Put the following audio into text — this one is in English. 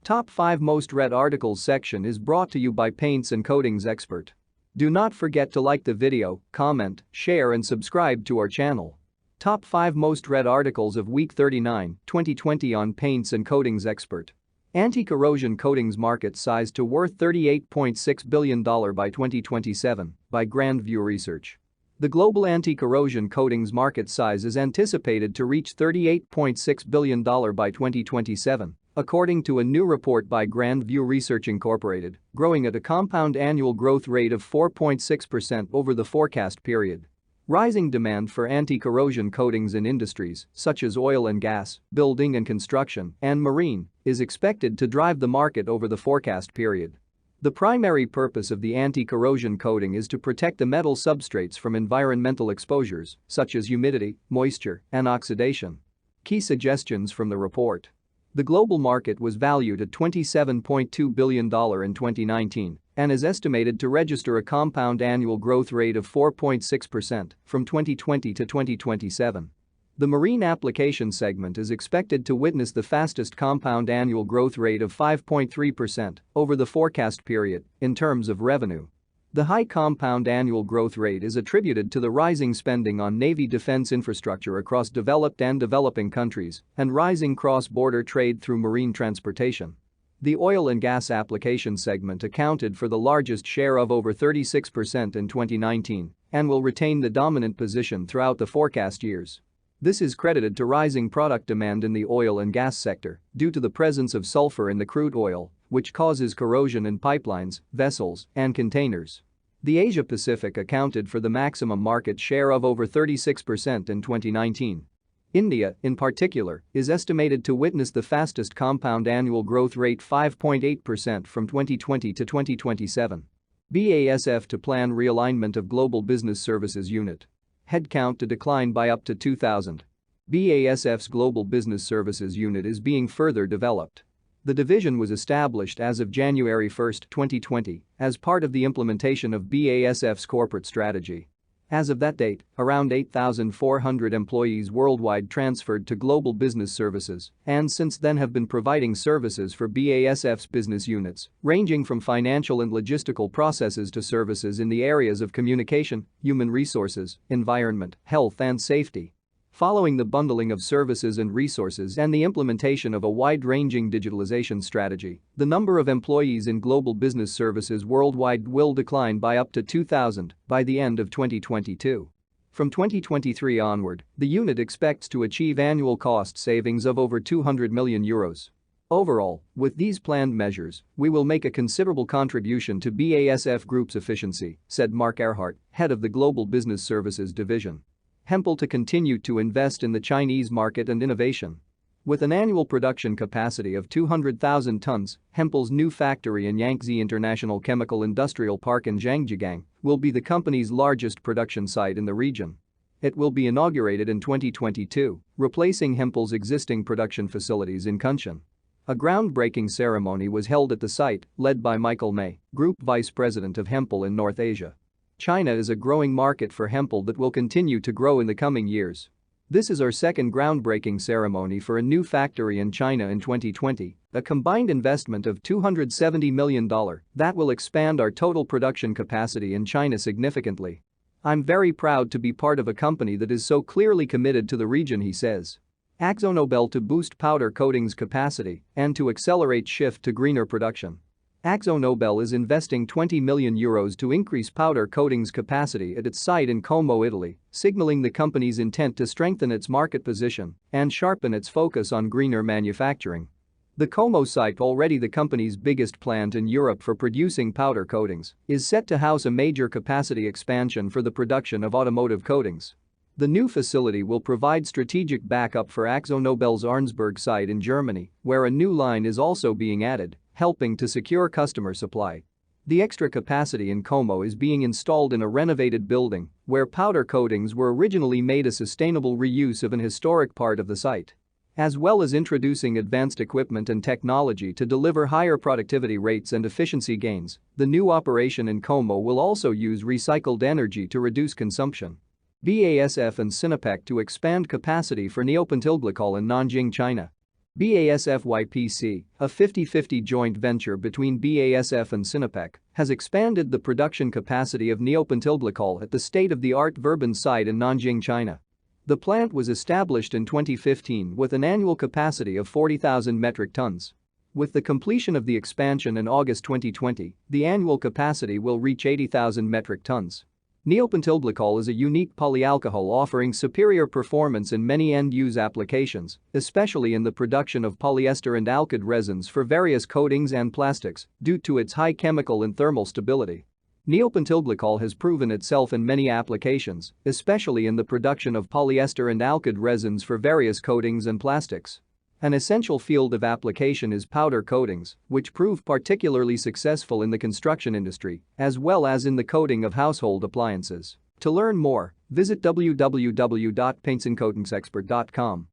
Top 5 Most Read Articles section is brought to you by Paints and Coatings Expert. Do not forget to like the video, comment, share and subscribe to our channel. Top 5 Most Read Articles of Week 39, 2020 on Paints and Coatings Expert. Anti-corrosion coatings market size to worth $38.6 billion by 2027 by Grand View Research. The global anti-corrosion coatings market size is anticipated to reach $38.6 billion by 2027. According to a new report by Grand View Research Incorporated, growing at a compound annual growth rate of 4.6% over the forecast period. Rising demand for anti-corrosion coatings in industries such as oil and gas, building and construction, and marine is expected to drive the market over the forecast period. The primary purpose of the anti-corrosion coating is to protect the metal substrates from environmental exposures such as humidity, moisture, and oxidation. Key suggestions from the report. The global market was valued at $27.2 billion in 2019 and is estimated to register a compound annual growth rate of 4.6% from 2020 to 2027. The marine application segment is expected to witness the fastest compound annual growth rate of 5.3% over the forecast period in terms of revenue. The high compound annual growth rate is attributed to the rising spending on Navy defense infrastructure across developed and developing countries and rising cross-border trade through marine transportation. The oil and gas application segment accounted for the largest share of over 36% in 2019 and will retain the dominant position throughout the forecast years. This is credited to rising product demand in the oil and gas sector due to the presence of sulfur in the crude oil, which causes corrosion in pipelines, vessels, and containers. The Asia-Pacific accounted for the maximum market share of over 36% in 2019. India, in particular, is estimated to witness the fastest compound annual growth rate 5.8% from 2020 to 2027. BASF to plan realignment of Global Business Services Unit. Headcount to decline by up to 2,000. BASF's Global Business Services Unit is being further developed. The division was established as of January 1, 2020, as part of the implementation of BASF's corporate strategy. As of that date, around 8,400 employees worldwide transferred to Global Business Services and since then have been providing services for BASF's business units, ranging from financial and logistical processes to services in the areas of communication, human resources, environment, health and safety. Following the bundling of services and resources and the implementation of a wide-ranging digitalization strategy, the number of employees in global business services worldwide will decline by up to 2,000 by the end of 2022. From 2023 onward, the unit expects to achieve annual cost savings of over €200 million. Overall, with these planned measures, we will make a considerable contribution to BASF Group's efficiency, said Mark Earhart, head of the Global Business Services Division. Hempel to continue to invest in the Chinese market and innovation. With an annual production capacity of 200,000 tons, Hempel's new factory in Yangtze International Chemical Industrial Park in Zhangjiagang will be the company's largest production site in the region. It will be inaugurated in 2022, replacing Hempel's existing production facilities in Kunshan. A groundbreaking ceremony was held at the site, led by Michael May, Group Vice President of Hempel in North Asia. China is a growing market for Hempel that will continue to grow in the coming years. This is our second groundbreaking ceremony for a new factory in China in 2020, a combined investment of $270 million that will expand our total production capacity in China significantly. I'm very proud to be part of a company that is so clearly committed to the region, he says. AkzoNobel to boost powder coatings capacity and to accelerate shift to greener production. AkzoNobel is investing €20 million to increase powder coatings capacity at its site in Como, Italy, signaling the company's intent to strengthen its market position and sharpen its focus on greener manufacturing. The Como site, already the company's biggest plant in Europe for producing powder coatings, is set to house a major capacity expansion for the production of automotive coatings. The new facility will provide strategic backup for AkzoNobel's Arnsberg site in Germany, where a new line is also being added, helping to secure customer supply. The extra capacity in Como is being installed in a renovated building where powder coatings were originally made, a sustainable reuse of an historic part of the site. As well as introducing advanced equipment and technology to deliver higher productivity rates and efficiency gains, the new operation in Como will also use recycled energy to reduce consumption. BASF and SINOPEC to expand capacity for Neopentylglycol in Nanjing, China. BASF-YPC, a 50-50 joint venture between BASF and SINOPEC, has expanded the production capacity of Neopentylglycol at the state-of-the-art Verbund site in Nanjing, China. The plant was established in 2015 with an annual capacity of 40,000 metric tons. With the completion of the expansion in August 2020, the annual capacity will reach 80,000 metric tons. Neopentylglycol is a unique polyalcohol offering superior performance in many end-use applications, especially in the production of polyester and alkyd resins for various coatings and plastics, due to its high chemical and thermal stability. Neopentylglycol has proven itself in many applications, especially in the production of polyester and alkyd resins for various coatings and plastics. An essential field of application is powder coatings, which prove particularly successful in the construction industry, as well as in the coating of household appliances. To learn more, visit www.paintsandcoatingsexpert.com.